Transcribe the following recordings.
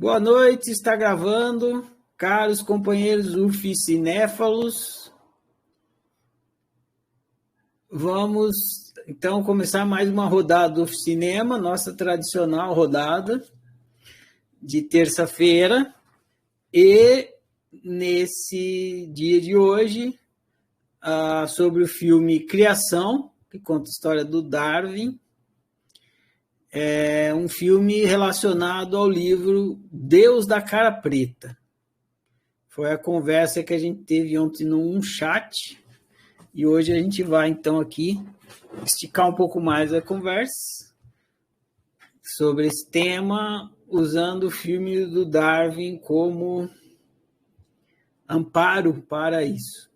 Boa noite, está gravando, caros companheiros UFI-cinéfalos. Vamos então começar mais uma rodada do UFI-cinema, nossa tradicional rodada de terça-feira. E nesse dia de hoje, sobre o filme Criação, que conta a história do Darwin. É um filme relacionado ao livro Deus da Cara Preta. Foi a conversa que a gente teve ontem num chat e hoje a gente vai então aqui esticar um pouco mais a conversa sobre esse tema, usando o filme do Darwin como amparo para isso.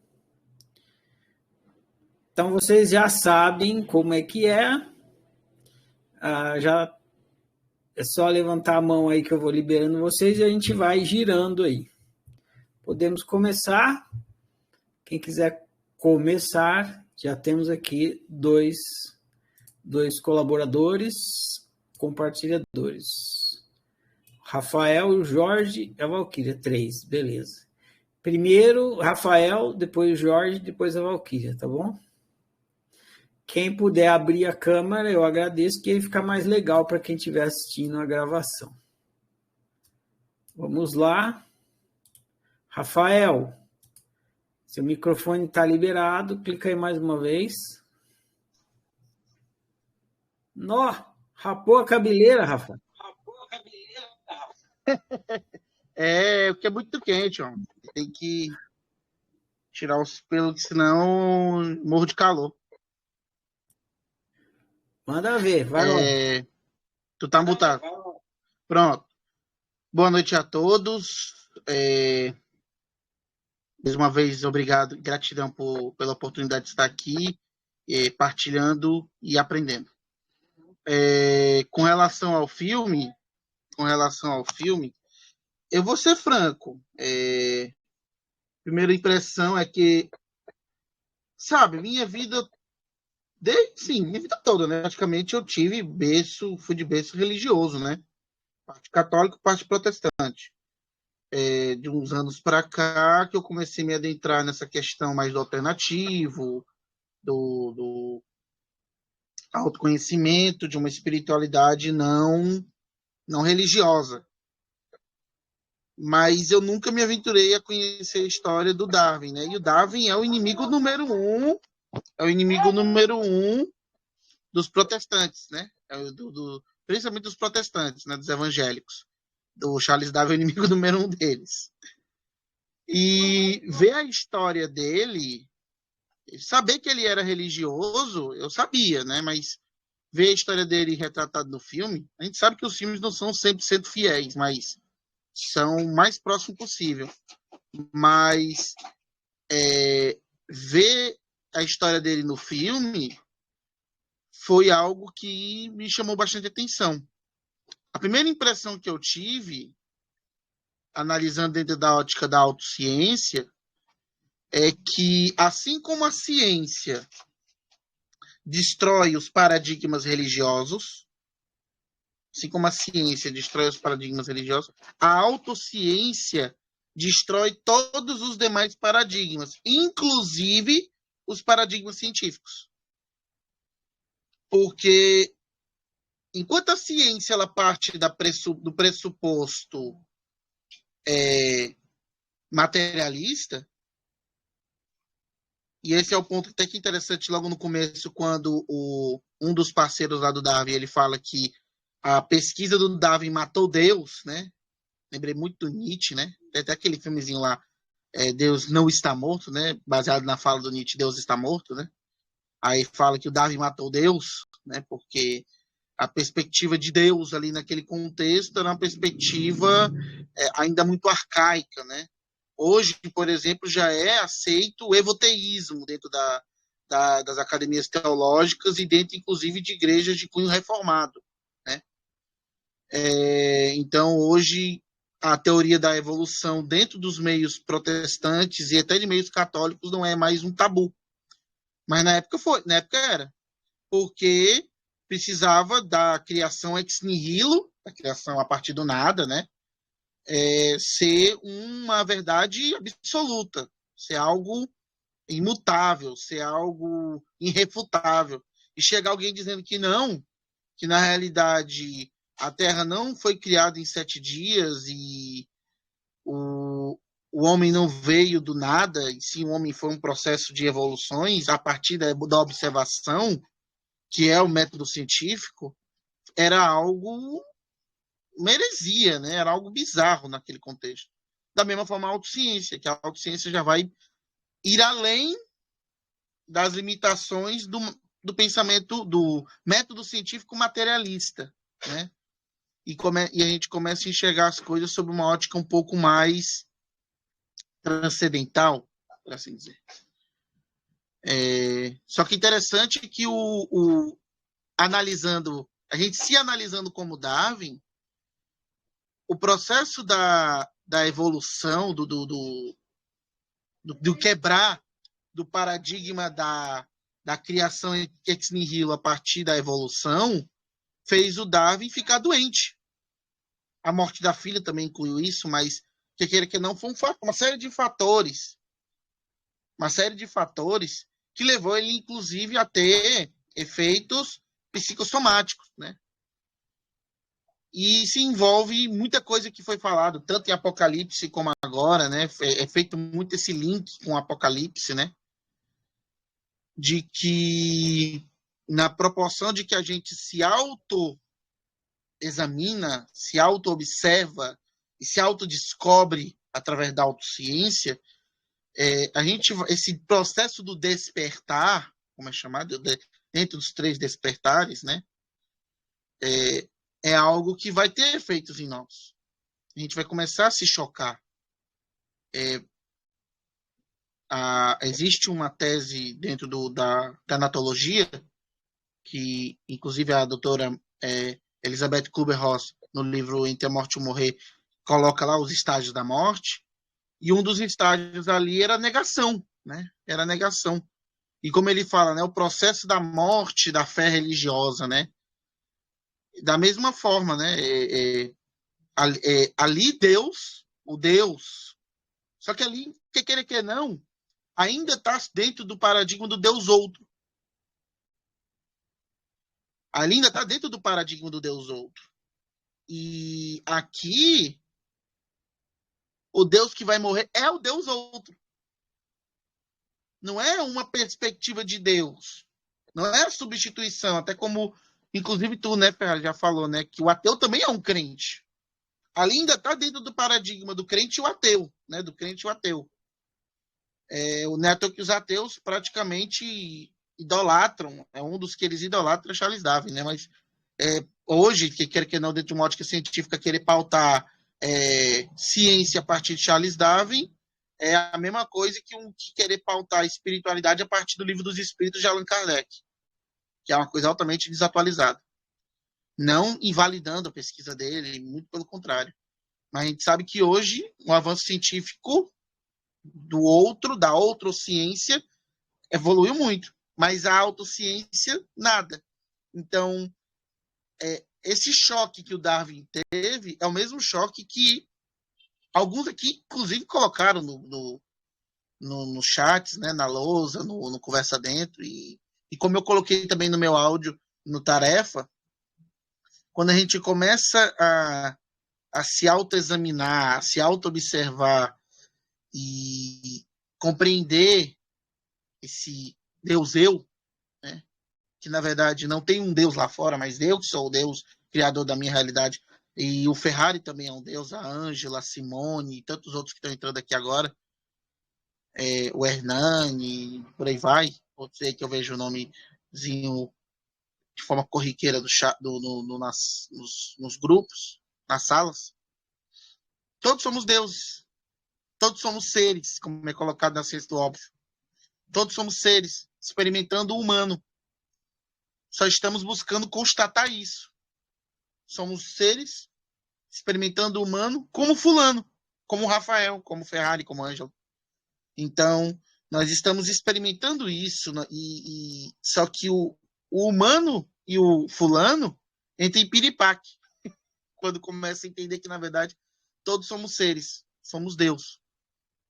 Então vocês já sabem como é que é. Já é só levantar a mão aí que eu vou liberando vocês e a gente vai girando aí. Podemos começar. Quem quiser começar, já temos aqui dois colaboradores, compartilhadores. Rafael, Jorge e a Valquíria, 3, beleza. Primeiro, Rafael, depois Jorge, depois a Valquíria, tá bom? Quem puder abrir a câmera, eu agradeço, que aí fica mais legal para quem estiver assistindo a gravação. Vamos lá. Rafael, seu microfone está liberado, clica aí mais uma vez. Nó, rapou a cabeleira, Rafa. Porque é muito quente, ó. Tem que tirar os pelos, senão morro de calor. Manda ver, vai lá. Tu tá mutado. Pronto. Boa noite a todos. Mais uma vez, obrigado, gratidão pela oportunidade de estar aqui, partilhando e aprendendo. Com relação ao filme, eu vou ser franco. Primeira impressão é que, sabe, minha vida toda, né? Praticamente eu fui de berço religioso, né? Parte católica, parte protestante. De uns anos para cá que eu comecei a me adentrar nessa questão mais do alternativo, do autoconhecimento, de uma espiritualidade não religiosa. Mas eu nunca me aventurei a conhecer a história do Darwin, né? E o Darwin é o inimigo número um, dos protestantes, né? Principalmente dos protestantes, né? Dos evangélicos. Do Charles Darwin é o inimigo número um deles. E ver a história dele, saber que ele era religioso, eu sabia, né? Mas ver a história dele retratada no filme, a gente sabe que os filmes não são 100% fiéis, mas são o mais próximo possível. Mas ver a história dele no filme foi algo que me chamou bastante atenção. A primeira impressão que eu tive, analisando dentro da ótica da autociência, é que, assim como a ciência destrói os paradigmas religiosos, a autociência destrói todos os demais paradigmas, inclusive os paradigmas científicos. Porque enquanto a ciência ela parte do pressuposto materialista, e esse é o ponto até que interessante logo no começo, quando um dos parceiros lá do Darwin, ele fala que a pesquisa do Darwin matou Deus, né? Lembrei muito do Nietzsche, né? Tem até aquele filmezinho lá, Deus não está morto, né? Baseado na fala do Nietzsche, Deus está morto, né? Aí fala que o Darwin matou Deus, né? Porque a perspectiva de Deus ali naquele contexto era uma perspectiva ainda muito arcaica, né? Hoje, por exemplo, já é aceito o evoteísmo dentro das academias teológicas e dentro, inclusive, de igrejas de cunho reformado, né? Então, hoje, a teoria da evolução dentro dos meios protestantes e até de meios católicos não é mais um tabu. Mas na época era. Porque precisava da criação ex nihilo, da criação a partir do nada, né? ser uma verdade absoluta, ser algo imutável, ser algo irrefutável. E chega alguém dizendo que não, que na realidade a Terra não foi criada em 7 dias e o homem não veio do nada, e sim o homem foi um processo de evoluções a partir da observação, que é o método científico, era algo uma heresia, né? Era algo bizarro naquele contexto. Da mesma forma, a autociência, que a autociência já vai ir além das limitações do pensamento, do método científico materialista, né? E a gente começa a enxergar as coisas sob uma ótica um pouco mais transcendental, por assim dizer. Só que interessante que analisando, a gente se analisando como Darwin, o processo da evolução, do quebrar do paradigma da criação ex nihilo a partir da evolução, fez o Darwin ficar doente. A morte da filha também incluiu isso, mas que queira que não, foi uma série de fatores. Uma série de fatores que levou ele, inclusive, a ter efeitos psicossomáticos, né? E se envolve muita coisa que foi falado, tanto em Apocalipse como agora, né? É feito muito esse link com Apocalipse, né? De que, na proporção de que a gente se auto-examina, se auto-observa e se autodescobre através da autociência, esse processo do despertar, como é chamado, dentro dos 3 despertares, né? É algo que vai ter efeitos em nós. A gente vai começar a se chocar. Existe uma tese dentro da tanatologia, que inclusive a doutora Elizabeth Kubler-Ross, no livro Entre a Morte e o Morrer, coloca lá os estágios da morte, e um dos estágios ali era a negação, né? Era a negação. E como ele fala, né, o processo da morte da fé religiosa, né? Da mesma forma, né? Ali Deus, o Deus, só que ali, que queira que não, ainda está dentro do paradigma do Deus outro. Ali ainda está dentro do paradigma do Deus outro. E aqui, o Deus que vai morrer é o Deus outro. Não é uma perspectiva de Deus. Não é a substituição, até como, inclusive tu, né, Ferrari, já falou, né, que o ateu também é um crente. Ali ainda está dentro do paradigma do crente e o ateu, né, do crente e o ateu. O neto que os ateus praticamente idolatram, é um dos que eles idolatram, Charles Darwin, né, mas hoje, que quer que não, dentro de uma ótica científica, querer pautar ciência a partir de Charles Darwin é a mesma coisa que querer pautar espiritualidade a partir do Livro dos Espíritos de Allan Kardec, que é uma coisa altamente desatualizada. Não invalidando a pesquisa dele, muito pelo contrário. Mas a gente sabe que hoje o avanço científico da outrociência, evoluiu muito, mas a autociência, nada. Então, esse choque que o Darwin teve é o mesmo choque que alguns aqui, inclusive, colocaram no chat, né, na lousa, no Conversa Dentro, e como eu coloquei também no meu áudio, no Tarefa, quando a gente começa a se autoexaminar, a se auto-observar e compreender esse Deus eu, né, que na verdade não tem um Deus lá fora, mas eu que sou o Deus criador da minha realidade, e o Ferrari também é um Deus, a Ângela, a Simone e tantos outros que estão entrando aqui agora, o Hernani, por aí vai, pode ser que eu veja o nomezinho de forma corriqueira nos grupos, nas salas. Todos somos deuses, todos somos seres, como é colocado na ciência do óbvio. Todos somos seres experimentando o humano. Só estamos buscando constatar isso. Somos seres experimentando o humano como fulano, como Rafael, como Ferrari, como Ângelo. Então, nós estamos experimentando isso, só que o humano e o fulano entram em piripaque, quando começa a entender que, na verdade, todos somos seres, somos Deus,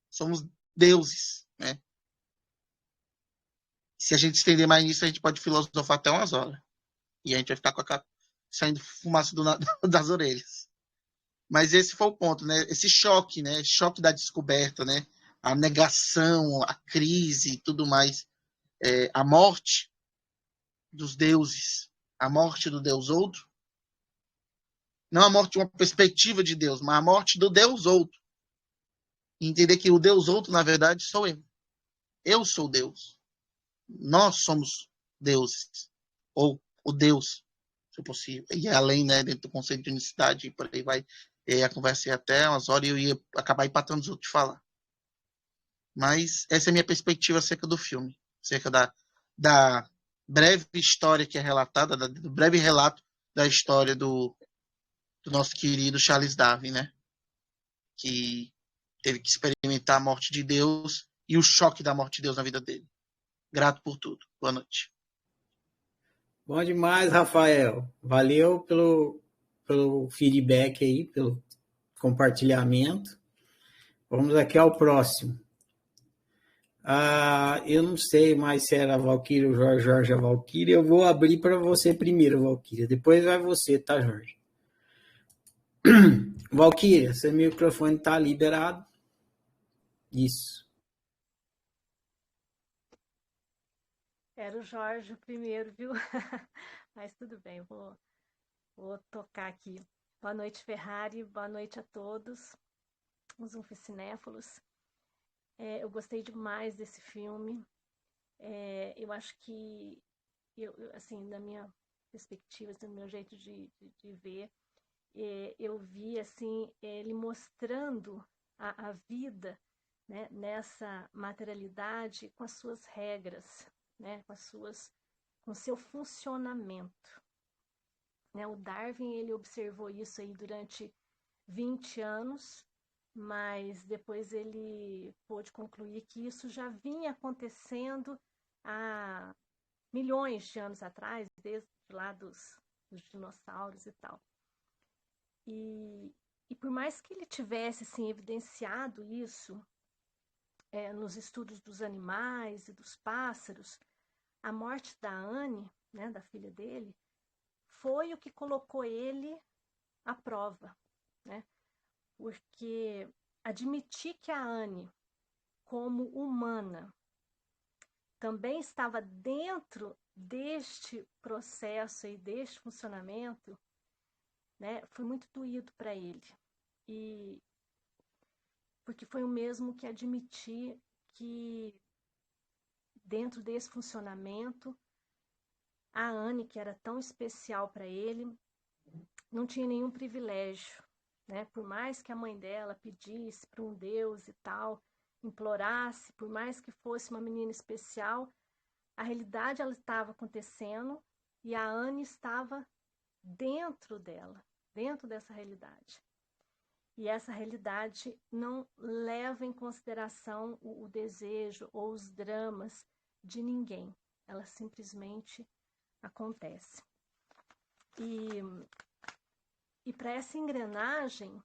somos deuses, né? Se a gente estender mais nisso, a gente pode filosofar até umas horas. E a gente vai ficar com a saindo fumaça das orelhas. Mas esse foi o ponto, né? Esse choque, né? Choque da descoberta, né? A negação, a crise e tudo mais. A morte dos deuses, a morte do Deus outro. Não a morte de uma perspectiva de Deus, mas a morte do Deus outro. E entender que o Deus outro, na verdade, sou eu. Eu sou Deus. Nós somos deuses. Ou o Deus, se possível. E além, né, dentro do conceito de unicidade, e por aí vai. A conversa ia até umas horas e eu ia acabar empatando os outros de falar. Mas essa é a minha perspectiva acerca do filme. Acerca da breve história que é relatada, do breve relato da história do nosso querido Charles Darwin, né? Que teve que experimentar a morte de Deus e o choque da morte de Deus na vida dele. Grato por tudo. Boa noite. Bom demais, Rafael. Valeu pelo feedback aí, pelo compartilhamento. Vamos aqui ao próximo. Eu não sei mais se era a Valquíria ou Jorge a Valquíria. Eu vou abrir para você primeiro, Valquíria. Depois vai você, tá, Jorge? Valquíria, seu microfone está liberado. Isso. Era o Jorge o primeiro, viu? Mas tudo bem, vou tocar aqui. Boa noite, Ferrari. Boa noite a todos, os Unficinéfilos. Eu gostei demais desse filme. Eu acho que, assim, na minha perspectiva, assim, no meu jeito de ver, eu vi assim, ele mostrando a vida, né, nessa materialidade com as suas regras, né, com seu funcionamento. Né? O Darwin ele observou isso aí durante 20 anos, mas depois ele pôde concluir que isso já vinha acontecendo há milhões de anos atrás, desde lá dos dinossauros e tal. E por mais que ele tivesse assim, evidenciado isso nos estudos dos animais e dos pássaros, a morte da Anne, né, da filha dele, foi o que colocou ele à prova, né? Porque admitir que a Anne, como humana, também estava dentro deste processo e deste funcionamento, né, foi muito doído para ele. E porque foi o mesmo que admitir que dentro desse funcionamento a Anne, que era tão especial para ele, não tinha nenhum privilégio, né? Por mais que a mãe dela pedisse para um Deus e tal, implorasse, por mais que fosse uma menina especial, a realidade ela estava acontecendo e a Anne estava dentro dela, dentro dessa realidade. E essa realidade não leva em consideração o desejo ou os dramas de ninguém. Ela simplesmente acontece. E para essa engrenagem,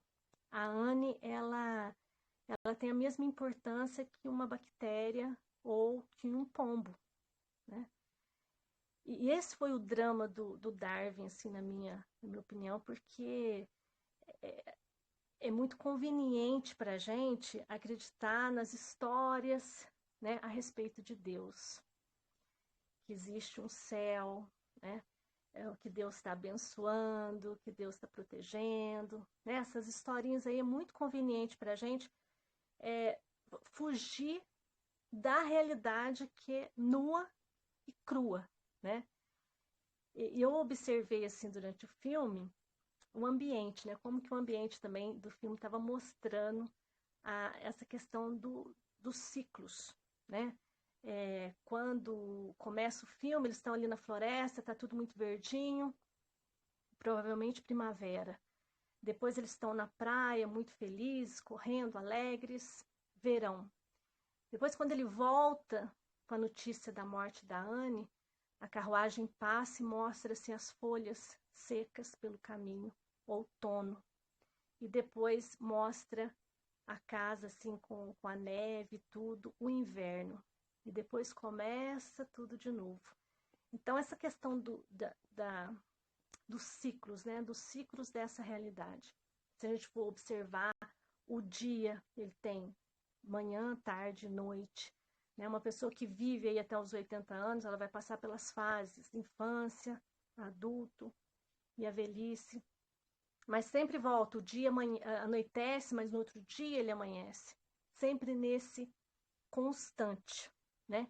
a Anne ela tem a mesma importância que uma bactéria ou que um pombo, né? E esse foi o drama do Darwin, assim, na minha opinião, porque é muito conveniente para a gente acreditar nas histórias, né, a respeito de Deus. Que existe um céu, né? Que Deus está abençoando, que Deus está protegendo. Né? Essas historinhas aí é muito conveniente para a gente fugir da realidade que é nua e crua. Né? E eu observei assim durante o filme o ambiente, né? Como que o ambiente também do filme estava mostrando essa questão dos ciclos, né? Quando começa o filme, eles estão ali na floresta, está tudo muito verdinho, provavelmente primavera. Depois eles estão na praia, muito felizes, correndo, alegres, verão. Depois, quando ele volta com a notícia da morte da Anne, a carruagem passa e mostra assim, as folhas secas pelo caminho, outono. e depois mostra a casa assim com a neve e tudo, o inverno. E depois começa tudo de novo. Então, essa questão dos ciclos, né? Dos ciclos dessa realidade. Se a gente for observar, o dia, ele tem manhã, tarde, noite. Né? Uma pessoa que vive aí até os 80 anos, ela vai passar pelas fases, infância, adulto e a velhice. Mas sempre volta, o dia anoitece, mas no outro dia ele amanhece. Sempre nesse constante, né?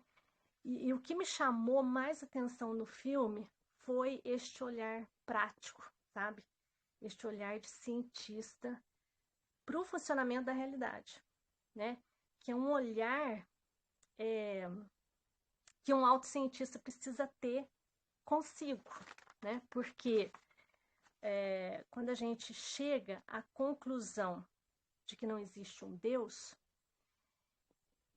E o que me chamou mais atenção no filme foi este olhar prático, sabe? Este olhar de cientista para o funcionamento da realidade, né? Que é um olhar que um autocientista precisa ter consigo, né? Porque quando a gente chega à conclusão de que não existe um Deus,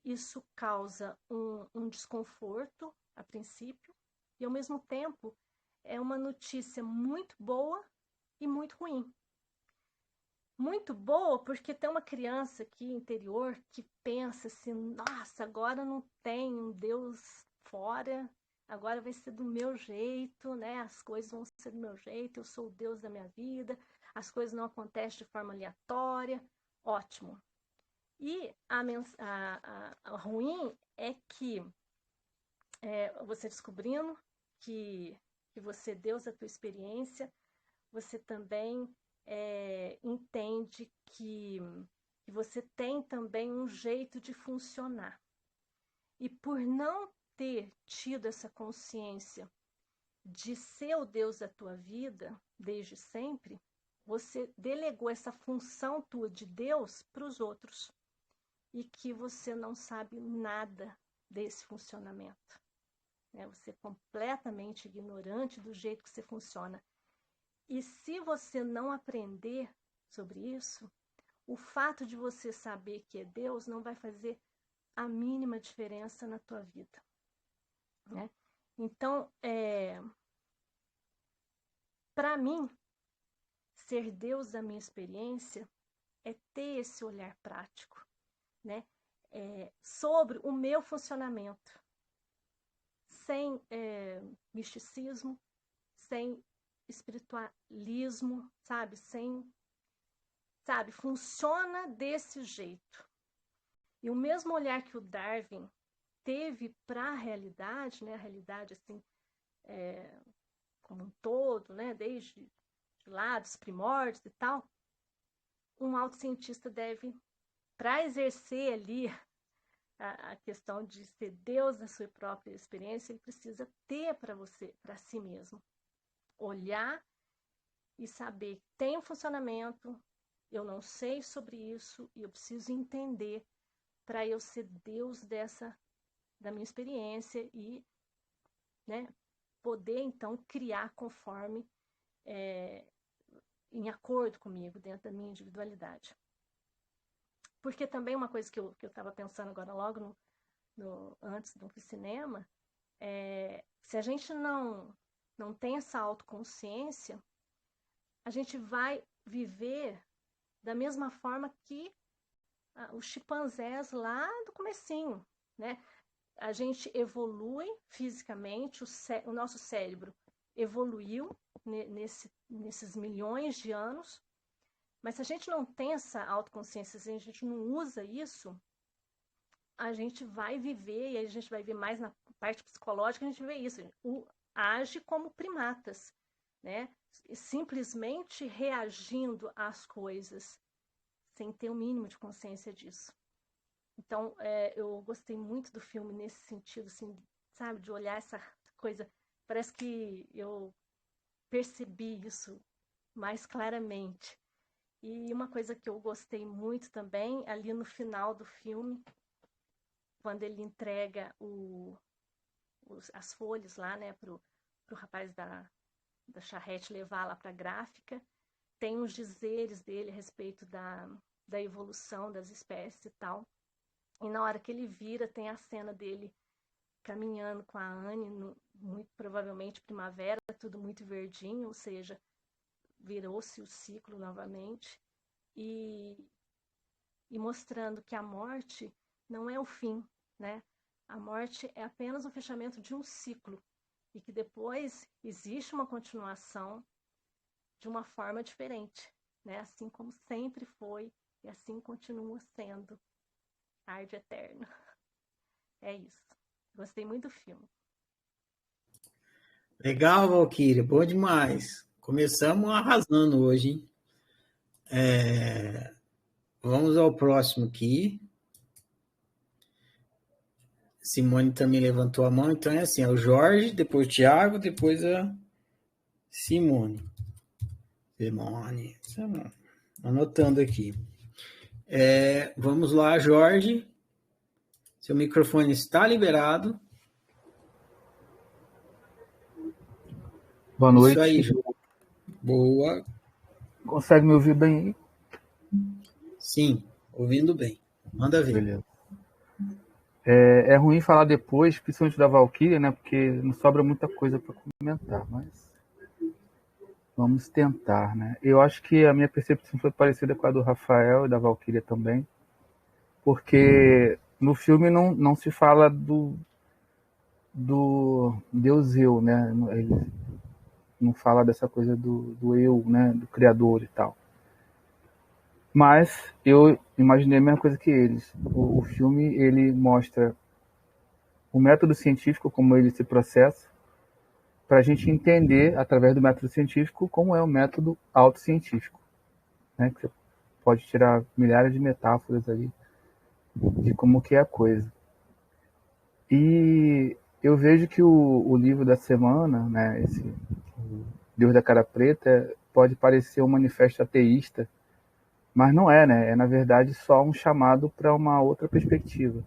isso causa um desconforto, a princípio, e ao mesmo tempo é uma notícia muito boa e muito ruim. Muito boa porque tem uma criança aqui interior que pensa assim, nossa, agora não tem um Deus fora, agora vai ser do meu jeito, né? As coisas vão ser do meu jeito, eu sou o Deus da minha vida, as coisas não acontecem de forma aleatória, ótimo. E a ruim é que você descobrindo que você, Deus, a tua experiência, você também entende que você tem também um jeito de funcionar. E por não ter tido essa consciência de ser o Deus da tua vida desde sempre, você delegou essa função tua de Deus para os outros. E que você não sabe nada desse funcionamento. Né? Você é completamente ignorante do jeito que você funciona. E se você não aprender sobre isso, o fato de você saber que é Deus não vai fazer a mínima diferença na tua vida. Né? Então, para mim, ser Deus da minha experiência é ter esse olhar prático, né? Sobre o meu funcionamento, sem misticismo, sem espiritualismo, sabe? Funciona desse jeito. E o mesmo olhar que o Darwin teve para a realidade, né? A realidade assim, como um todo, né? Desde lá dos primórdios e tal, um autocientista deve, para exercer ali a questão de ser Deus na sua própria experiência, ele precisa ter para si mesmo. Olhar e saber que tem um funcionamento, eu não sei sobre isso e eu preciso entender para eu ser Deus da minha experiência e, né, poder então criar conforme em acordo comigo, dentro da minha individualidade. Porque também uma coisa que eu estava pensando agora logo antes do cinema, se a gente não tem essa autoconsciência, a gente vai viver da mesma forma que os chimpanzés lá do comecinho, né? A gente evolui fisicamente, o nosso cérebro evoluiu nesses milhões de anos, mas se a gente não tem essa autoconsciência, se a gente não usa isso, a gente vai viver, e a gente vai ver mais na parte psicológica, a gente vê isso, age como primatas, né? Simplesmente reagindo às coisas, sem ter o mínimo de consciência disso. Então, eu gostei muito do filme nesse sentido, assim, sabe, de olhar essa coisa, parece que eu percebi isso mais claramente. E uma coisa que eu gostei muito também, ali no final do filme, quando ele entrega as folhas lá, né, pro rapaz da charrete levar lá para a gráfica, tem uns dizeres dele a respeito da evolução das espécies e tal. E na hora que ele vira, tem a cena dele caminhando com a Anne, muito provavelmente primavera, tudo muito verdinho, ou seja, virou-se o ciclo novamente. e mostrando que a morte não é o fim, né? A morte é apenas o fechamento de um ciclo e que depois existe uma continuação de uma forma diferente, né? Assim como sempre foi e assim continua sendo. Arde eterno. É isso. Gostei muito do filme. Legal, Valquíria, bom demais. Começamos arrasando hoje, hein? Vamos ao próximo aqui. Simone também levantou a mão, então é assim, é o Jorge, depois o Thiago, depois a Simone. Simone. Anotando aqui. Vamos lá, Jorge. Seu microfone está liberado. Boa noite. Isso aí, Jorge. Boa. Consegue me ouvir bem aí? Sim, ouvindo bem. Manda ver. Beleza. É ruim falar depois, principalmente da Valquíria, né? Porque não sobra muita coisa para comentar, mas vamos tentar, né? Eu acho que a minha percepção foi parecida com a do Rafael e da Valquíria também, porque no filme não se fala do Deus eu, né? Ele não fala dessa coisa do eu, né? Do Criador e tal. Mas eu imaginei a mesma coisa que eles. O filme, ele mostra o método científico, como ele se processa, para a gente entender, através do método científico, como é o método autocientífico. Né? Que você pode tirar milhares de metáforas aí de como que é a coisa. E eu vejo que o livro da semana, né, o Deus da Cara Preta, pode parecer um manifesto ateísta, mas não é, né? É, na verdade, só um chamado para uma outra perspectiva.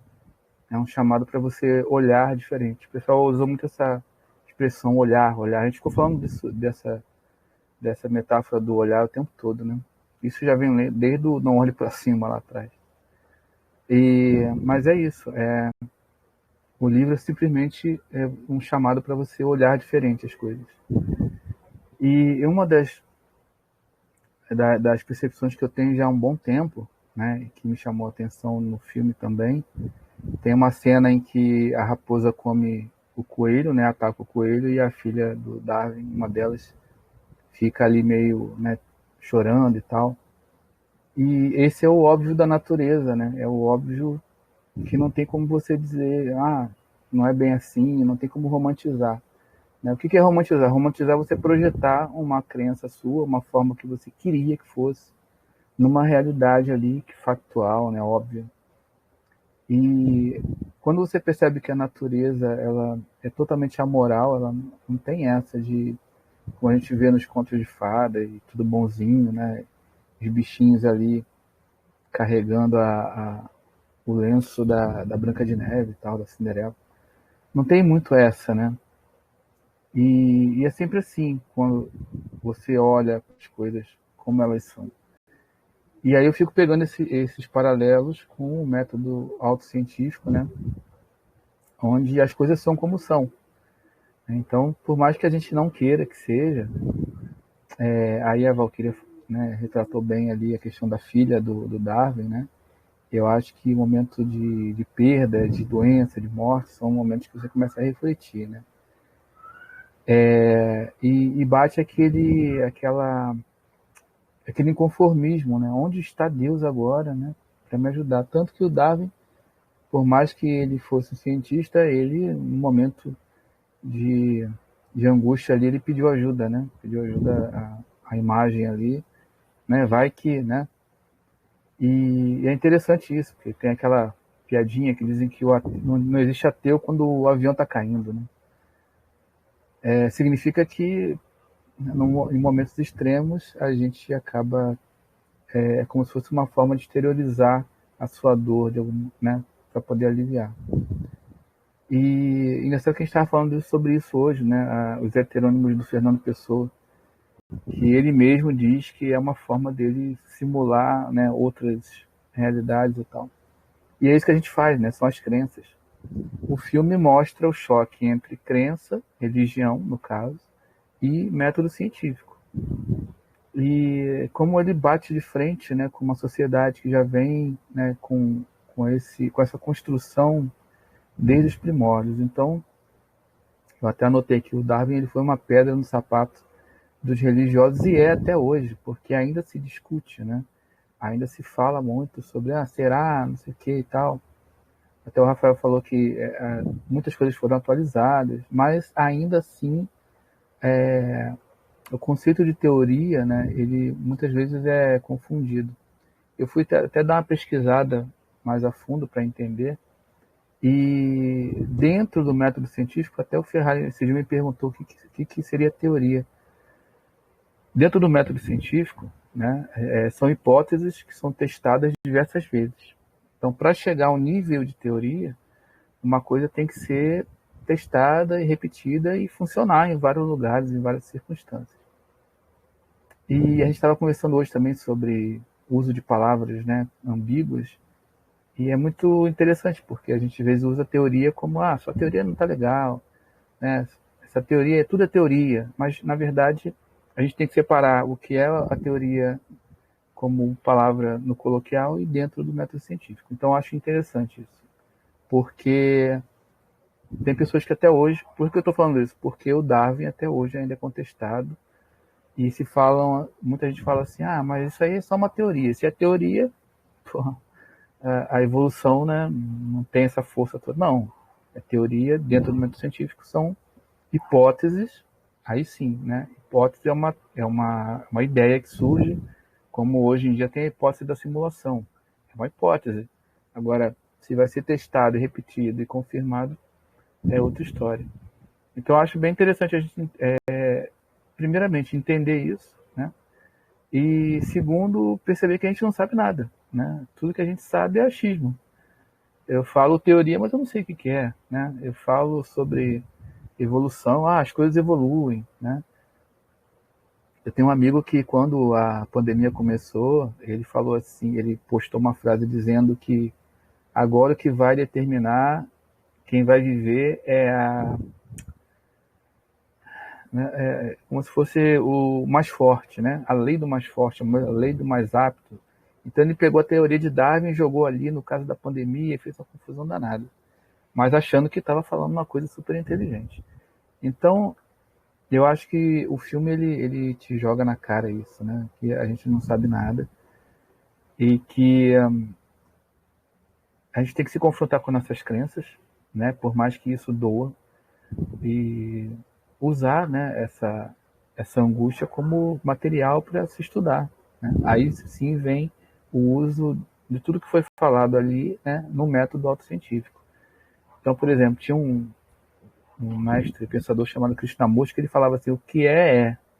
É um chamado para você olhar diferente. O pessoal usou muito essa expressão olhar. A gente ficou falando dessa metáfora do olhar o tempo todo, né? Isso já vem desde o Não Olhe para Cima, lá atrás. Mas é isso. O livro simplesmente é um chamado para você olhar diferente as coisas. E uma das percepções que eu tenho já há um bom tempo, né, que me chamou a atenção no filme também, tem uma cena em que a raposa come o coelho, né, ataca o coelho, e a filha do Darwin, uma delas, fica ali meio, né, chorando e tal. E esse é o óbvio da natureza, né? É o óbvio que não tem como você dizer, não é bem assim, não tem como romantizar. Né? O que é romantizar? Romantizar é você projetar uma crença sua, uma forma que você queria que fosse, numa realidade ali que factual, né, óbvia. E quando você percebe que a natureza ela é totalmente amoral, ela não tem essa de, como a gente vê nos contos de fada e tudo bonzinho, né, os bichinhos ali carregando o lenço da Branca de Neve e tal, da Cinderela. Não tem muito essa, né? E é sempre assim, quando você olha as coisas como elas são. E aí eu fico pegando esses paralelos com o método autocientífico, né? Onde as coisas são como são. Então, por mais que a gente não queira que seja, aí a Valquíria, né, retratou bem ali a questão da filha do Darwin, né? Eu acho que o momento de perda, de doença, de morte, são momentos que você começa a refletir, né? E bate aquele inconformismo, né? Onde está Deus agora, né? Para me ajudar. Tanto que o Darwin, por mais que ele fosse um cientista, ele, no momento de angústia ali, ele pediu ajuda, né? Pediu ajuda à imagem ali, né? Vai que, né? E é interessante isso, porque tem aquela piadinha que dizem que não existe ateu quando o avião está caindo, né? Significa que em momentos extremos a gente acaba como se fosse uma forma de exteriorizar a sua dor, né, para poder aliviar. E engraçado que a gente estava falando sobre isso hoje, né, os heterônimos do Fernando Pessoa, que ele mesmo diz que é uma forma dele simular, né, outras realidades e tal. E é isso que a gente faz, né, são as crenças. O filme mostra o choque entre crença, religião, no caso, e método científico. E como ele bate de frente, né, com uma sociedade que já vem, né, com essa construção desde os primórdios. Então, eu até anotei que o Darwin ele foi uma pedra no sapato dos religiosos e é até hoje, porque ainda se discute, né? Ainda se fala muito sobre, será, não sei o que e tal. Até o Rafael falou que muitas coisas foram atualizadas, mas ainda assim o conceito de teoria, né, ele muitas vezes é confundido. Eu fui até dar uma pesquisada mais a fundo para entender, e dentro do método científico, até o Ferrari esse dia me perguntou o que seria teoria. Dentro do método científico, né, são hipóteses que são testadas diversas vezes. Então, para chegar ao nível de teoria, uma coisa tem que ser testada e repetida e funcionar em vários lugares, em várias circunstâncias. E a gente estava conversando hoje também sobre o uso de palavras, né, ambíguas, e é muito interessante, porque a gente às vezes usa a teoria como, sua teoria não está legal, né, essa teoria, tudo é teoria, mas na verdade a gente tem que separar o que é a teoria como palavra no coloquial e dentro do método científico. Então eu acho interessante isso, porque tem pessoas que até hoje, por que eu estou falando isso? Porque o Darwin até hoje ainda é contestado, e muita gente fala assim, mas isso aí é só uma teoria. Se é teoria, a evolução, né, não tem essa força toda. Não, é teoria dentro do método científico, são hipóteses, aí sim, né? Hipótese é uma ideia que surge, como hoje em dia tem a hipótese da simulação. É uma hipótese. Agora, se vai ser testado, repetido e confirmado, é outra história. Então, eu acho bem interessante a gente, primeiramente, entender isso, né? E, segundo, perceber que a gente não sabe nada, né? Tudo que a gente sabe é achismo. Eu falo teoria, mas eu não sei o que é, né? Eu falo sobre evolução, as coisas evoluem, né? Eu tenho um amigo que, quando a pandemia começou, ele falou assim, ele postou uma frase dizendo que agora o que vai determinar quem vai viver como se fosse o mais forte, né? A lei do mais forte, a lei do mais apto. Então ele pegou a teoria de Darwin e jogou ali no caso da pandemia e fez uma confusão danada, mas achando que estava falando uma coisa super inteligente. Então, eu acho que o filme ele te joga na cara isso, né? Que a gente não sabe nada e que a gente tem que se confrontar com nossas crenças, né? Por mais que isso doa, e usar, né, essa angústia como material para se estudar, né? Aí sim vem o uso de tudo que foi falado ali, né, no método autocientífico. Então, por exemplo, tinha um mestre pensador chamado Krishnamurti que ele falava assim, o que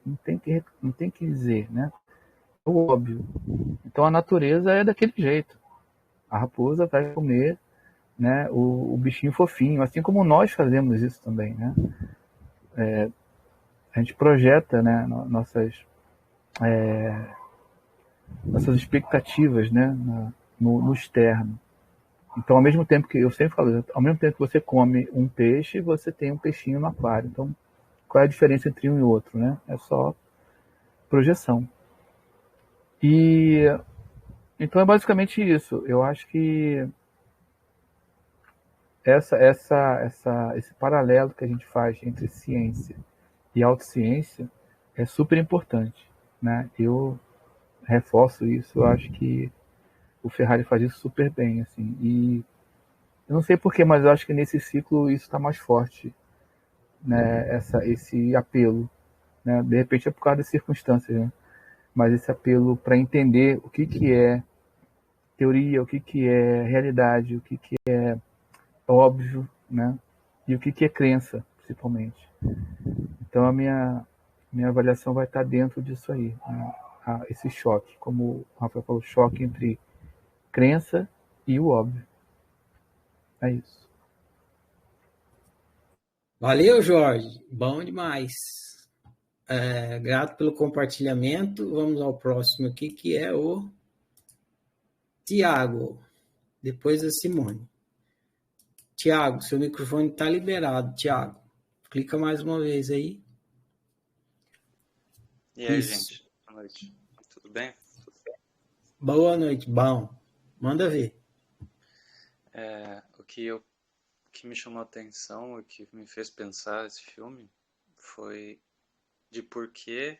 não tem que dizer, né? É o óbvio. Então a natureza é daquele jeito. A raposa vai comer, né, o bichinho fofinho, assim como nós fazemos isso também, né? A gente projeta, né, nossas expectativas, né, no externo. Então, ao mesmo tempo que eu sempre falo, ao mesmo tempo que você come um peixe, você tem um peixinho no aquário. Então, qual é a diferença entre um e outro, né? É só projeção. E então é basicamente isso. Eu acho que esse paralelo que a gente faz entre ciência e autociência é super importante, né? Eu reforço isso. Eu acho que o Ferrari faz isso super bem, assim. E eu não sei porquê, mas eu acho que nesse ciclo isso está mais forte, né? Esse apelo, né? De repente é por causa das circunstâncias, né? Mas esse apelo para entender o que é teoria, o que é realidade, o que é óbvio, né? E o que é crença, principalmente. Então a minha avaliação vai estar dentro disso aí, né? Esse choque, como o Rafael falou, choque entre crença e o óbvio. É isso. Valeu, Jorge. Bom demais. Grato pelo compartilhamento. Vamos ao próximo aqui, que é o Tiago, depois a Simone. Tiago, seu microfone está liberado, Tiago. Clica mais uma vez aí. E aí, Isso. gente? noite. Tudo bem? Boa noite, bom. Manda ver. O que me chamou a atenção, o que me fez pensar esse filme, foi de por que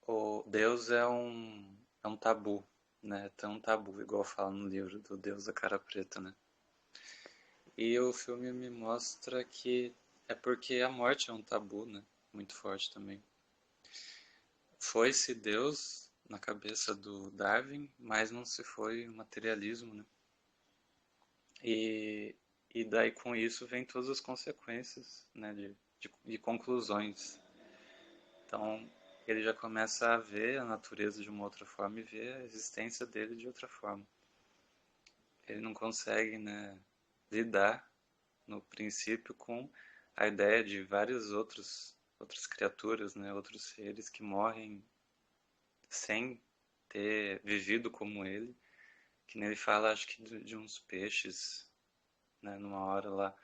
o Deus é um tabu, né? Tão tabu, igual fala no livro do Deus da Cara Preta, né? E o filme me mostra que é porque a morte é um tabu, né? Muito forte também. Foi-se Deus na cabeça do Darwin, mas não se foi o materialismo, né? E daí com isso vem todas as consequências, né? De conclusões. Então ele já começa a ver a natureza de uma outra forma e ver a existência dele de outra forma. Ele não consegue, né, lidar no princípio com a ideia de várias outras criaturas, né, outros seres que morrem sem ter vivido como ele, que nele fala, acho que de uns peixes, né, numa hora lá,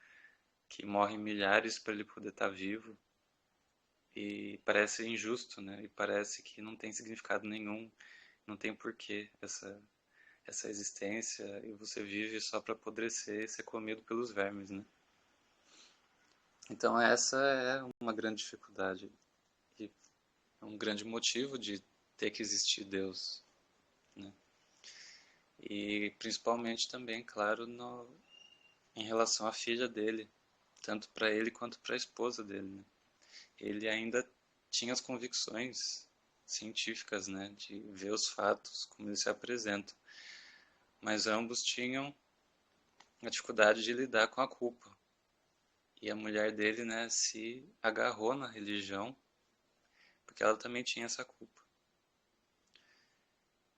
que morrem milhares para ele poder estar vivo, e parece injusto, né, e parece que não tem significado nenhum, não tem porquê essa existência, e você vive só para apodrecer e ser comido pelos vermes, né. Então essa é uma grande dificuldade e um grande motivo de ter que existir Deus, né? E principalmente também, claro, em relação à filha dele, tanto para ele quanto para a esposa dele, né? Ele ainda tinha as convicções científicas, né, de ver os fatos como eles se apresentam, mas ambos tinham a dificuldade de lidar com a culpa. E a mulher dele, né, se agarrou na religião, porque ela também tinha essa culpa.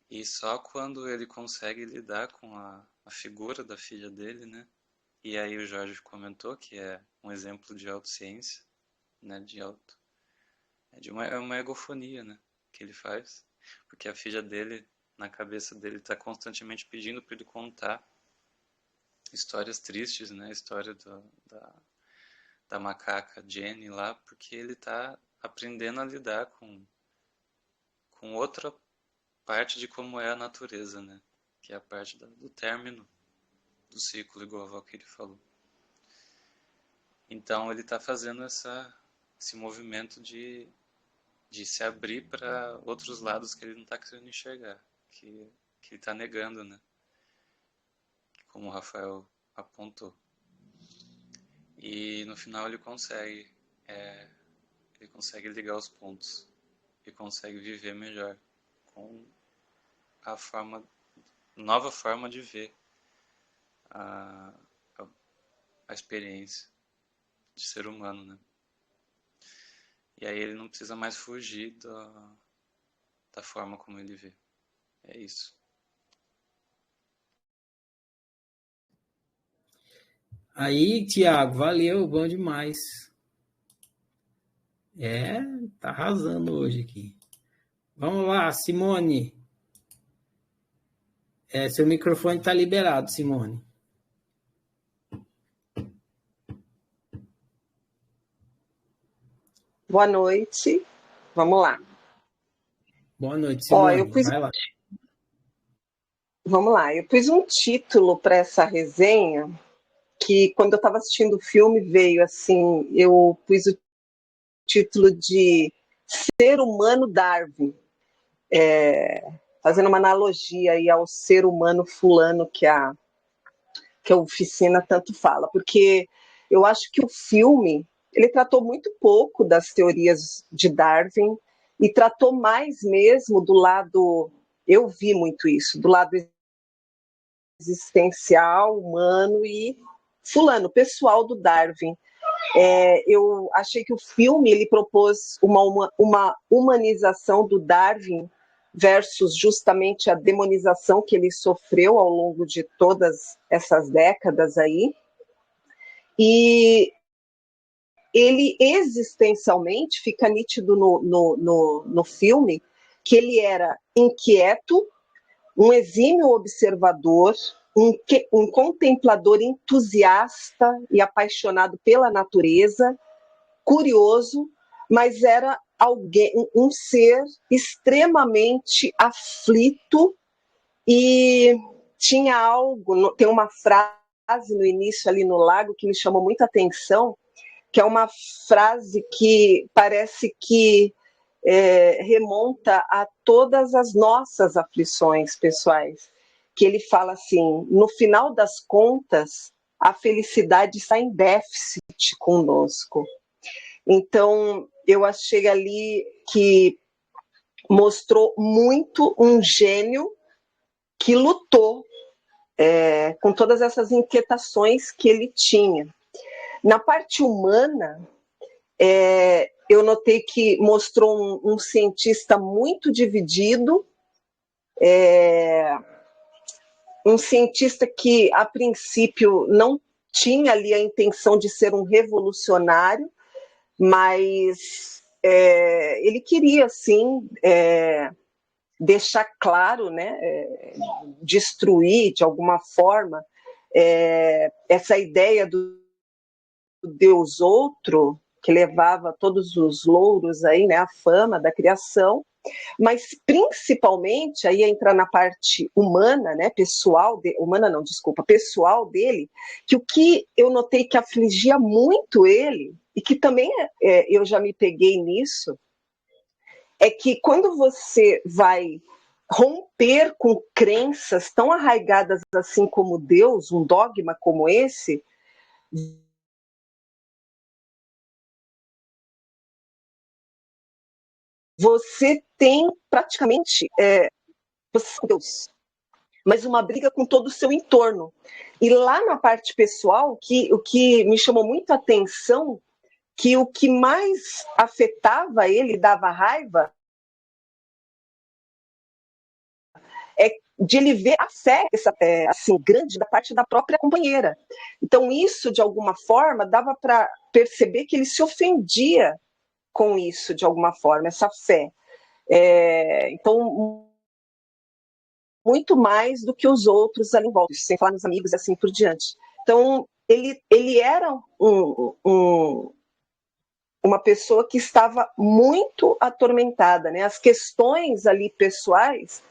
E só quando ele consegue lidar com a figura da filha dele, né, e aí o Jorge comentou que é um exemplo de autociência, né, de uma egofonia, né, que ele faz, porque a filha dele, na cabeça dele, está constantemente pedindo para ele contar histórias tristes, né, a história da macaca Jenny lá, porque ele está aprendendo a lidar com outra parte de como é a natureza, né? Que é a parte do término do ciclo, igual a Valkyrie falou. Então ele está fazendo esse movimento de se abrir para outros lados que ele não está querendo enxergar, que ele está negando, né? Como o Rafael apontou. E no final ele consegue ligar os pontos e consegue viver melhor com a nova forma de ver a experiência de ser humano, né? E aí ele não precisa mais fugir da forma como ele vê. É isso. Aí, Tiago, valeu, bom demais. Tá arrasando hoje aqui. Vamos lá, Simone. Seu microfone está liberado, Simone. Boa noite. Vamos lá. Boa noite, Simone. Vai lá. Vamos lá. Eu pus um título para essa resenha que, quando eu estava assistindo o filme, veio assim, eu pus o título de Ser Humano Darwin, fazendo uma analogia aí ao ser humano fulano que a oficina tanto fala, porque eu acho que o filme ele tratou muito pouco das teorias de Darwin e tratou mais mesmo do lado, eu vi muito isso, do lado existencial, humano e fulano, pessoal do Darwin. Eu achei que o filme ele propôs uma humanização do Darwin versus justamente a demonização que ele sofreu ao longo de todas essas décadas aí. E ele existencialmente fica nítido no filme que ele era inquieto, um exímio observador, um contemplador entusiasta e apaixonado pela natureza, curioso, mas era alguém, um ser extremamente aflito, e tinha algo, tem uma frase no início ali no lago que me chamou muita atenção, que é uma frase que parece que remonta a todas as nossas aflições pessoais, que ele fala assim: no final das contas, a felicidade está em déficit conosco. Então, eu achei ali que mostrou muito um gênio que lutou com todas essas inquietações que ele tinha. Na parte humana, eu notei que mostrou um cientista muito dividido, um cientista que, a princípio, não tinha ali a intenção de ser um revolucionário, mas ele queria, sim, deixar claro, né, destruir, de alguma forma, essa ideia do Deus outro, que levava todos os louros aí, né, a fama da criação, mas principalmente aí entra na parte humana, né, pessoal dele, que o que eu notei que afligia muito ele, e que também eu já me peguei nisso, é que quando você vai romper com crenças tão arraigadas assim como Deus, um dogma como esse, você tem praticamente Deus, mas uma briga com todo o seu entorno. E lá na parte pessoal, o que me chamou muito a atenção, que o que mais afetava ele, dava raiva, é de ele ver a fé assim, grande da parte da própria companheira. Então isso, de alguma forma, dava para perceber que ele se ofendia com isso, de alguma forma, essa fé. Então, muito mais do que os outros ali em volta, sem falar nos amigos e assim por diante. Então, ele era uma pessoa que estava muito atormentada, né? As questões ali pessoais,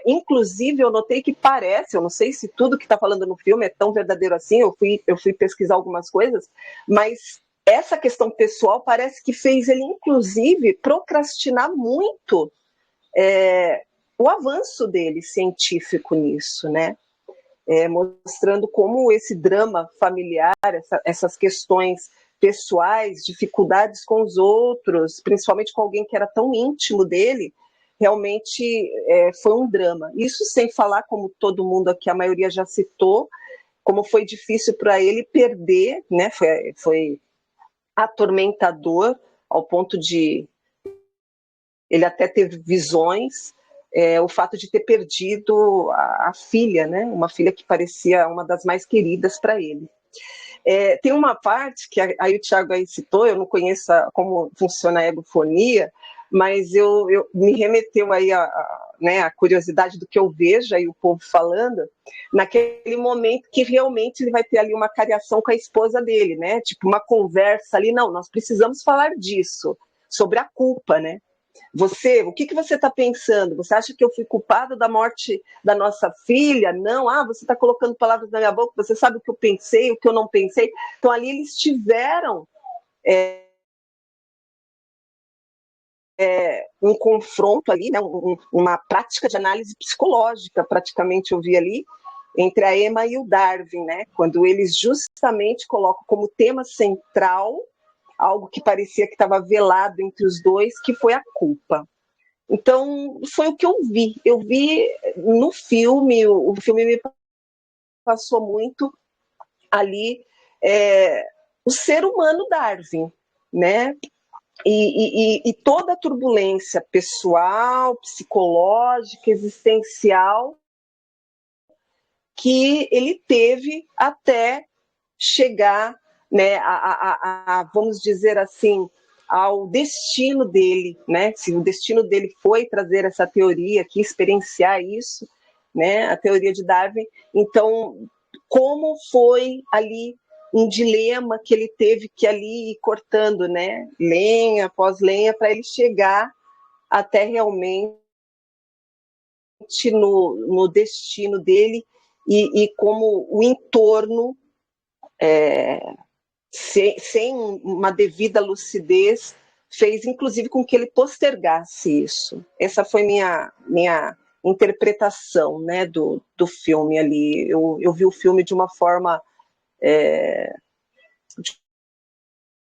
inclusive eu notei que parece, eu não sei se tudo que está falando no filme é tão verdadeiro assim, eu fui pesquisar algumas coisas, mas essa questão pessoal parece que fez ele, inclusive, procrastinar muito o avanço dele científico nisso, né? Mostrando como esse drama familiar, essas questões pessoais, dificuldades com os outros, principalmente com alguém que era tão íntimo dele, realmente foi um drama. Isso sem falar, como todo mundo aqui, a maioria já citou, como foi difícil para ele perder, né? Foi atormentador, ao ponto de ele até teve visões, o fato de ter perdido a filha, né? Uma filha que parecia uma das mais queridas para ele. Tem uma parte que aí o Thiago aí citou, eu não conheço como funciona a egofonia, mas eu me remeteu aí a curiosidade do que eu vejo aí o povo falando, naquele momento que realmente ele vai ter ali uma cariação com a esposa dele, né? Tipo uma conversa ali, não, nós precisamos falar disso, sobre a culpa, né? O que você está pensando? Você acha que eu fui culpado da morte da nossa filha? Não, você está colocando palavras na minha boca, você sabe o que eu pensei, o que eu não pensei. Então ali eles tiveram um confronto ali, né? Uma prática de análise psicológica, praticamente eu vi ali, entre a Emma e o Darwin, né? Quando eles justamente colocam como tema central algo que parecia que estava velado entre os dois, que foi a culpa. Então, foi o que eu vi. Eu vi no filme, o filme me passou muito ali o ser humano Darwin, né? E toda a turbulência pessoal, psicológica, existencial que ele teve até chegar, né, vamos dizer assim, ao destino dele, né? Se o destino dele foi trazer essa teoria aqui, experienciar isso, né? A teoria de Darwin. Então, como foi ali um dilema que ele teve que ali ir cortando, né? Lenha após lenha, para ele chegar até realmente no destino dele e como o entorno, sem uma devida lucidez, fez inclusive com que ele postergasse isso. Essa foi minha interpretação, né, do filme ali. Eu vi o filme de uma forma, de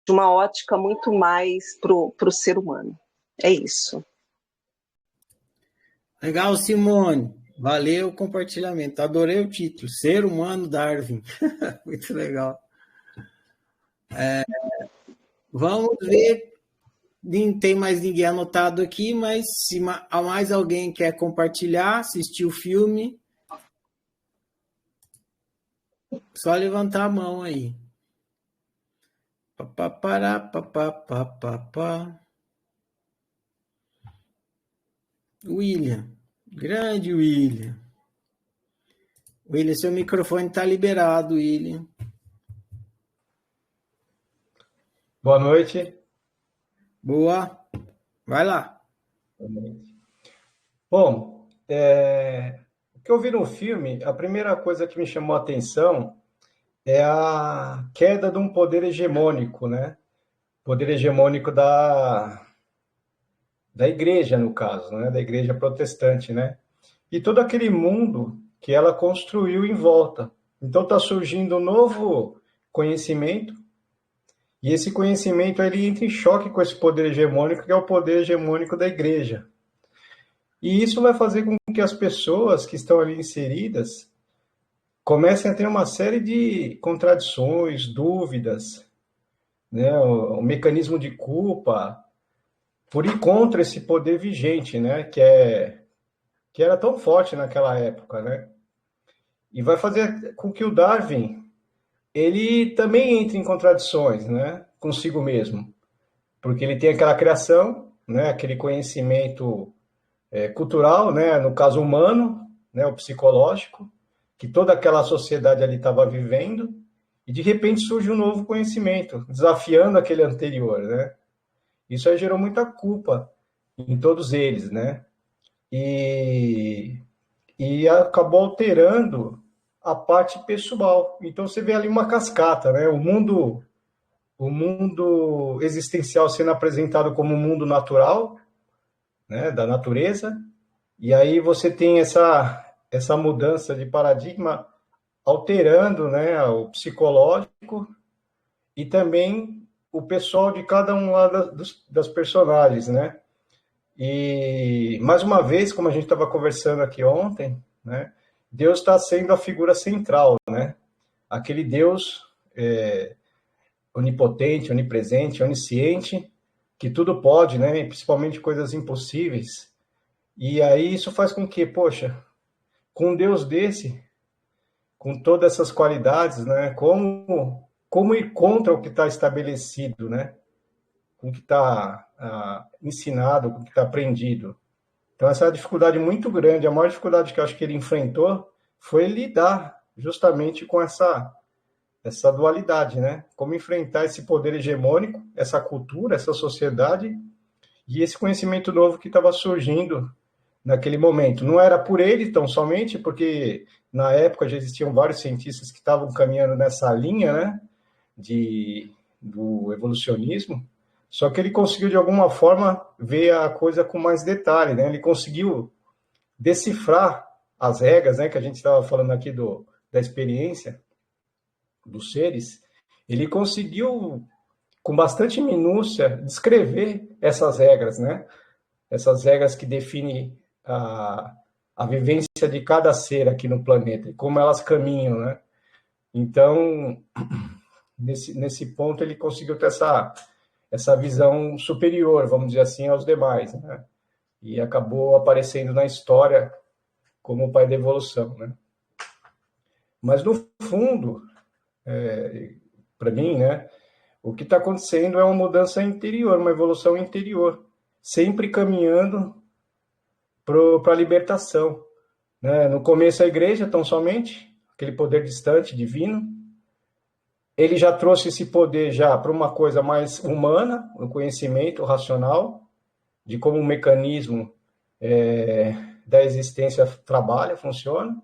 uma ótica muito mais para o ser humano. É isso. Legal, Simone. Valeu o compartilhamento. Adorei o título. Ser Humano Darwin. Muito legal. Vamos ver. Não tem mais ninguém anotado aqui, mas se há mais alguém quer compartilhar, assistir o filme, só levantar a mão aí. Papapará, papapá. William. Grande William. William, seu microfone está liberado, William. Boa noite. Boa. Vai lá. Bom, o que eu vi no filme, a primeira coisa que me chamou a atenção é a queda de um poder hegemônico, né? Poder hegemônico da igreja, no caso, né? Da igreja protestante, né? E todo aquele mundo que ela construiu em volta. Então está surgindo um novo conhecimento, e esse conhecimento ele entra em choque com esse poder hegemônico, que é o poder hegemônico da igreja. E isso vai fazer com que as pessoas que estão ali inseridas comecem a ter uma série de contradições, dúvidas, né? O mecanismo de culpa, por ir contra esse poder vigente, né? Que era tão forte naquela época, né? E vai fazer com que o Darwin ele também entra em contradições, né, consigo mesmo, porque ele tem aquela criação, né, aquele conhecimento cultural, né, no caso humano, né, o psicológico, que toda aquela sociedade ali estava vivendo, e de repente surge um novo conhecimento, desafiando aquele anterior, né? Isso aí gerou muita culpa em todos eles, né? E acabou alterando a parte pessoal. Então você vê ali uma cascata, né? O mundo existencial sendo apresentado como um mundo natural, né? Da natureza, e aí você tem essa mudança de paradigma alterando, né? O psicológico e também o pessoal de cada um lá das personagens, né? E mais uma vez, como a gente estava conversando aqui ontem, né? Deus está sendo a figura central, né? Aquele Deus onipotente, onipresente, onisciente, que tudo pode, né? Principalmente coisas impossíveis. E aí isso faz com que, poxa, com um Deus desse, com todas essas qualidades, né? Como ir contra o que está estabelecido, né? Com o que está ensinado, com o que está aprendido. Então, essa é uma dificuldade muito grande. A maior dificuldade que eu acho que ele enfrentou foi lidar justamente com essa dualidade, né? Como enfrentar esse poder hegemônico, essa cultura, essa sociedade e esse conhecimento novo que estava surgindo naquele momento. Não era por ele tão somente, porque na época já existiam vários cientistas que estavam caminhando nessa linha, né? Do evolucionismo. Só que ele conseguiu, de alguma forma, ver a coisa com mais detalhe, né? Ele conseguiu decifrar as regras, né? Que a gente estava falando aqui da experiência dos seres. Ele conseguiu, com bastante minúcia, descrever essas regras, né? Essas regras que definem a vivência de cada ser aqui no planeta, e como elas caminham, né? Então, nesse ponto, ele conseguiu ter essa visão superior, vamos dizer assim, aos demais, né? E acabou aparecendo na história como o pai da evolução, né? Mas, no fundo, para mim, né, o que está acontecendo é uma mudança interior, uma evolução interior, sempre caminhando para a libertação, né? No começo, a igreja, tão somente, aquele poder distante, divino, ele já trouxe esse poder já para uma coisa mais humana, o conhecimento racional, de como o mecanismo da existência trabalha, funciona.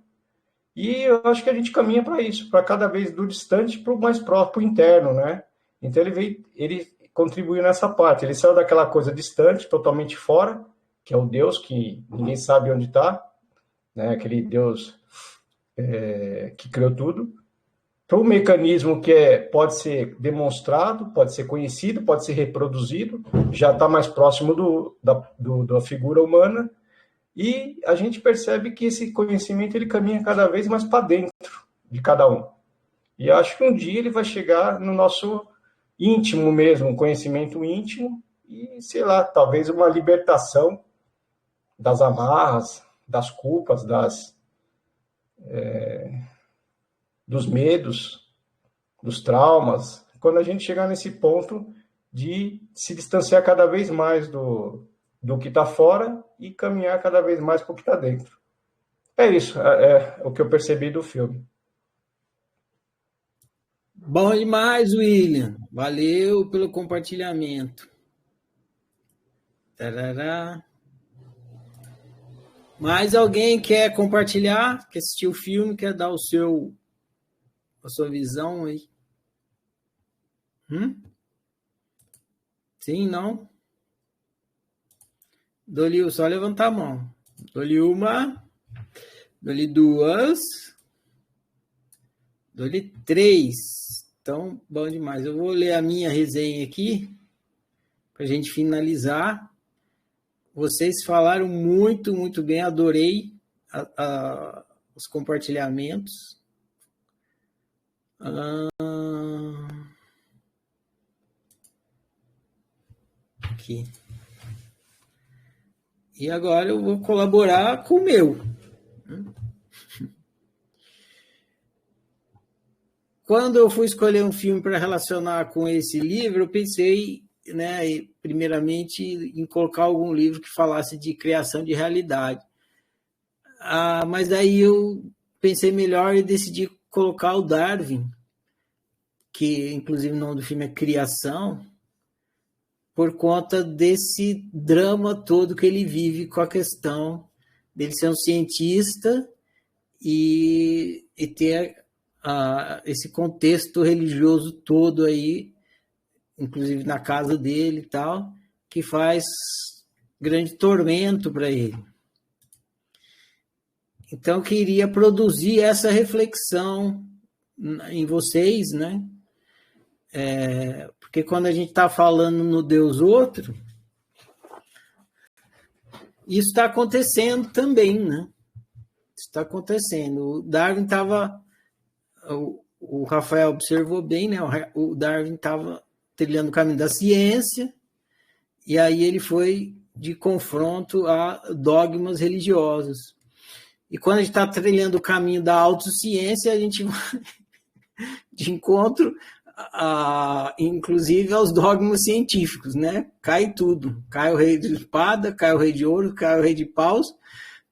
E eu acho que a gente caminha para isso, para cada vez do distante para o mais próximo, para o interno, né? Então ele contribuiu nessa parte. Ele saiu daquela coisa distante, totalmente fora, que é o Deus que ninguém sabe onde está, né? Aquele Deus que criou tudo, para um mecanismo que pode ser demonstrado, pode ser conhecido, pode ser reproduzido, já está mais próximo da figura humana, e a gente percebe que esse conhecimento ele caminha cada vez mais para dentro de cada um. E acho que um dia ele vai chegar no nosso íntimo mesmo, um conhecimento íntimo, e, sei lá, talvez uma libertação das amarras, das culpas, dos medos, dos traumas, quando a gente chegar nesse ponto de se distanciar cada vez mais do que está fora e caminhar cada vez mais para o que está dentro. É isso, é o que eu percebi do filme. Bom demais, William. Valeu pelo compartilhamento. Tarará. Mais alguém quer compartilhar? Quer assistir o filme? Quer dar a sua visão aí? Sim, não? Dou-lhe só levantar a mão. Dou-lhe uma. Dou-lhe duas. Dou-lhe três. Então, bom demais. Eu vou ler a minha resenha aqui para a gente finalizar. Vocês falaram muito, muito bem. Adorei os compartilhamentos. Aqui. E agora eu vou colaborar com o meu. Quando eu fui escolher um filme para relacionar com esse livro, eu pensei, né, primeiramente, em colocar algum livro que falasse de criação de realidade. Mas aí eu pensei melhor e decidi colocar o Darwin, que inclusive o nome do filme é Criação, por conta desse drama todo que ele vive com a questão dele ser um cientista e ter esse contexto religioso todo aí, inclusive na casa dele e tal, que faz grande tormento para ele. Então, eu queria produzir essa reflexão em vocês, né? Porque quando a gente está falando no Deus outro, isso está acontecendo também, né? Isso está acontecendo. O Darwin estava... O Rafael observou bem, né? O Darwin estava trilhando o caminho da ciência, e aí ele foi de confronto a dogmas religiosos. E quando a gente está trilhando o caminho da autociência, a gente vai de encontro, inclusive, aos dogmas científicos, né? Cai tudo. Cai o rei de espada, cai o rei de ouro, cai o rei de paus,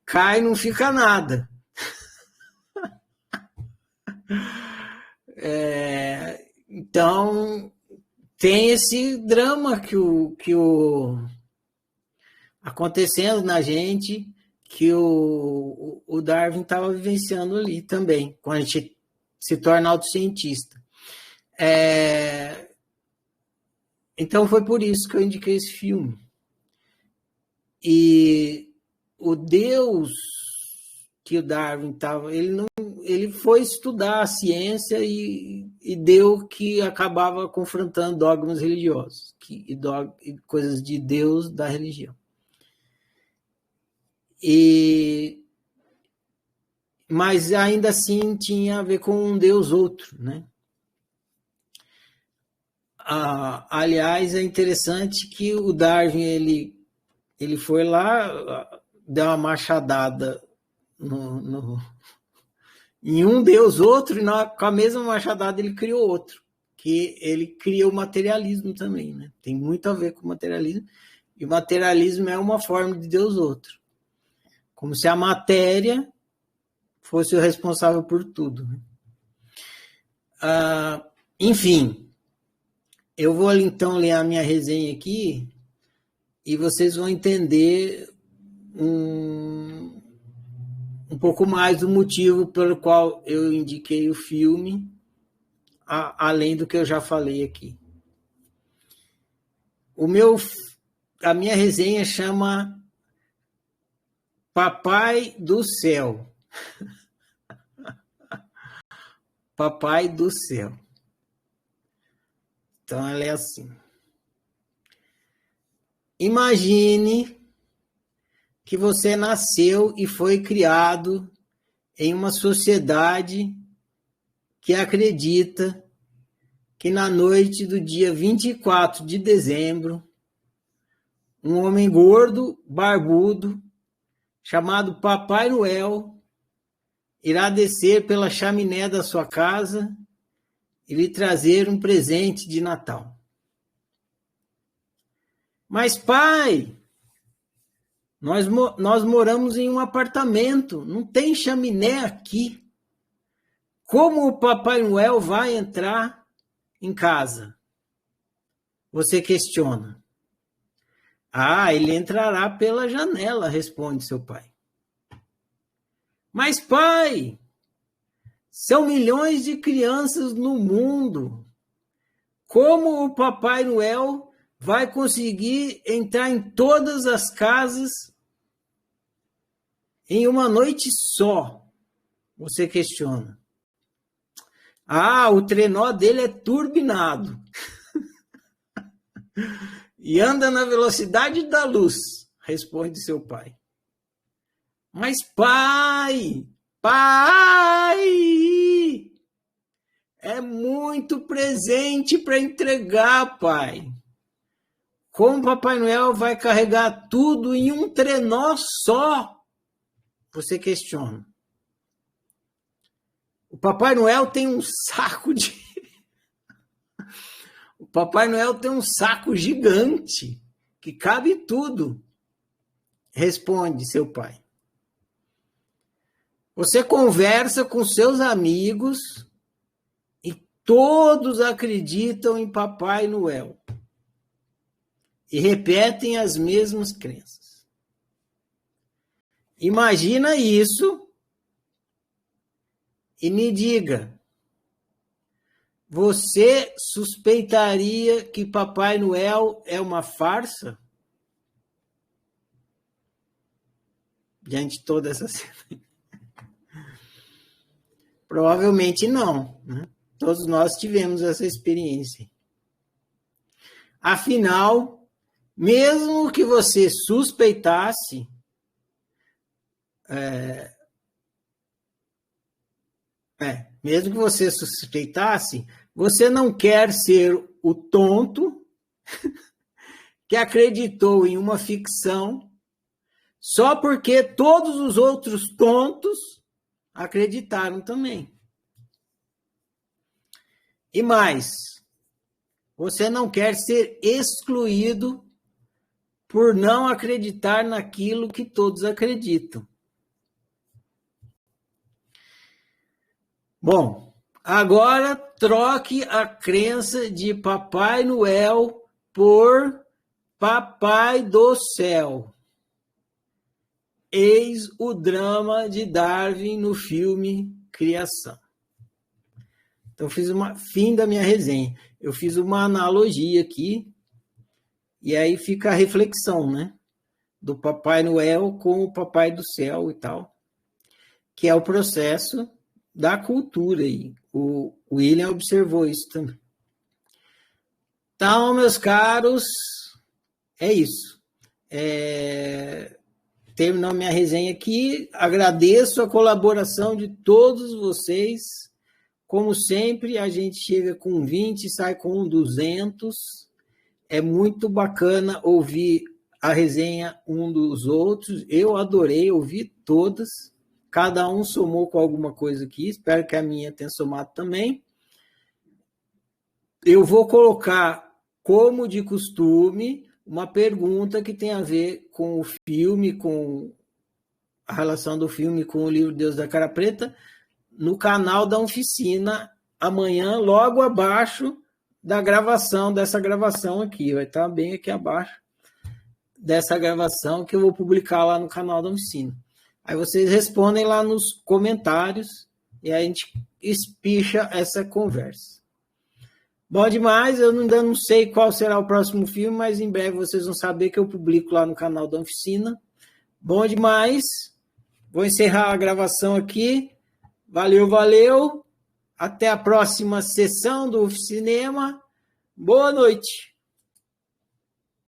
cai e não fica nada. Então, tem esse drama que acontecendo na gente, que o Darwin estava vivenciando ali também, quando a gente se torna autocientista. Então, foi por isso que eu indiquei esse filme. E o Deus que o Darwin estava... Ele foi estudar a ciência e deu que acabava confrontando dogmas religiosos e coisas de Deus da religião. Mas ainda assim tinha a ver com um Deus outro, né? Aliás, é interessante que o Darwin ele foi lá, deu uma machadada em um Deus outro, e com a mesma machadada ele criou outro, que ele criou o materialismo também, né? Tem muito a ver com o materialismo, e o materialismo é uma forma de Deus outro, como se a matéria fosse o responsável por tudo, né? Enfim, eu vou então ler a minha resenha aqui e vocês vão entender um pouco mais do motivo pelo qual eu indiquei o filme, além do que eu já falei aqui. A minha resenha chama Papai do Céu. Papai do Céu. Então, ela é assim. Imagine que você nasceu e foi criado em uma sociedade que acredita que na noite do dia 24 de dezembro, um homem gordo, barbudo, chamado Papai Noel, irá descer pela chaminé da sua casa e lhe trazer um presente de Natal. Mas, pai, nós moramos em um apartamento, não tem chaminé aqui. Como o Papai Noel vai entrar em casa? Você questiona. Ele entrará pela janela, responde seu pai. Mas, pai, são milhões de crianças no mundo. Como o Papai Noel vai conseguir entrar em todas as casas em uma noite só? Você questiona. O trenó dele é turbinado. E anda na velocidade da luz, responde seu pai. Mas, pai, é muito presente para entregar, pai. Como o Papai Noel vai carregar tudo em um trenó só? Você questiona. O Papai Noel tem um saco de... O Papai Noel tem um saco gigante que cabe tudo, responde seu pai. Você conversa com seus amigos e todos acreditam em Papai Noel e repetem as mesmas crenças. Imagina isso e me diga, você suspeitaria que Papai Noel é uma farsa? Diante de toda essa cena. Provavelmente não, né? Todos nós tivemos essa experiência. Afinal, mesmo que você suspeitasse, mesmo que você suspeitasse, você não quer ser o tonto que acreditou em uma ficção só porque todos os outros tontos acreditaram também. E mais, você não quer ser excluído por não acreditar naquilo que todos acreditam. Bom, agora troque a crença de Papai Noel por Papai do Céu. Eis o drama de Darwin no filme Criação. Então, fim da minha resenha. Eu fiz uma analogia aqui, e aí fica a reflexão, né? Do Papai Noel com o Papai do Céu e tal, que é o processo da cultura aí. O William observou isso também. Então, meus caros, é isso. Terminou minha resenha aqui. Agradeço a colaboração de todos vocês. Como sempre, a gente chega com 20 e sai com 200. É muito bacana ouvir a resenha um dos outros. Eu adorei ouvir todas. Cada um somou com alguma coisa aqui. Espero que a minha tenha somado também. Eu vou colocar, como de costume, uma pergunta que tem a ver com o filme, com a relação do filme com o livro Deus da Cara Preta, no canal da oficina amanhã, logo abaixo dessa gravação aqui. Vai estar bem aqui abaixo dessa gravação que eu vou publicar lá no canal da oficina. Aí vocês respondem lá nos comentários e a gente espicha essa conversa. Bom demais, eu ainda não sei qual será o próximo filme, mas em breve vocês vão saber que eu publico lá no canal da oficina. Bom demais, vou encerrar a gravação aqui. Valeu, valeu. Até a próxima sessão do Oficinema. Boa noite.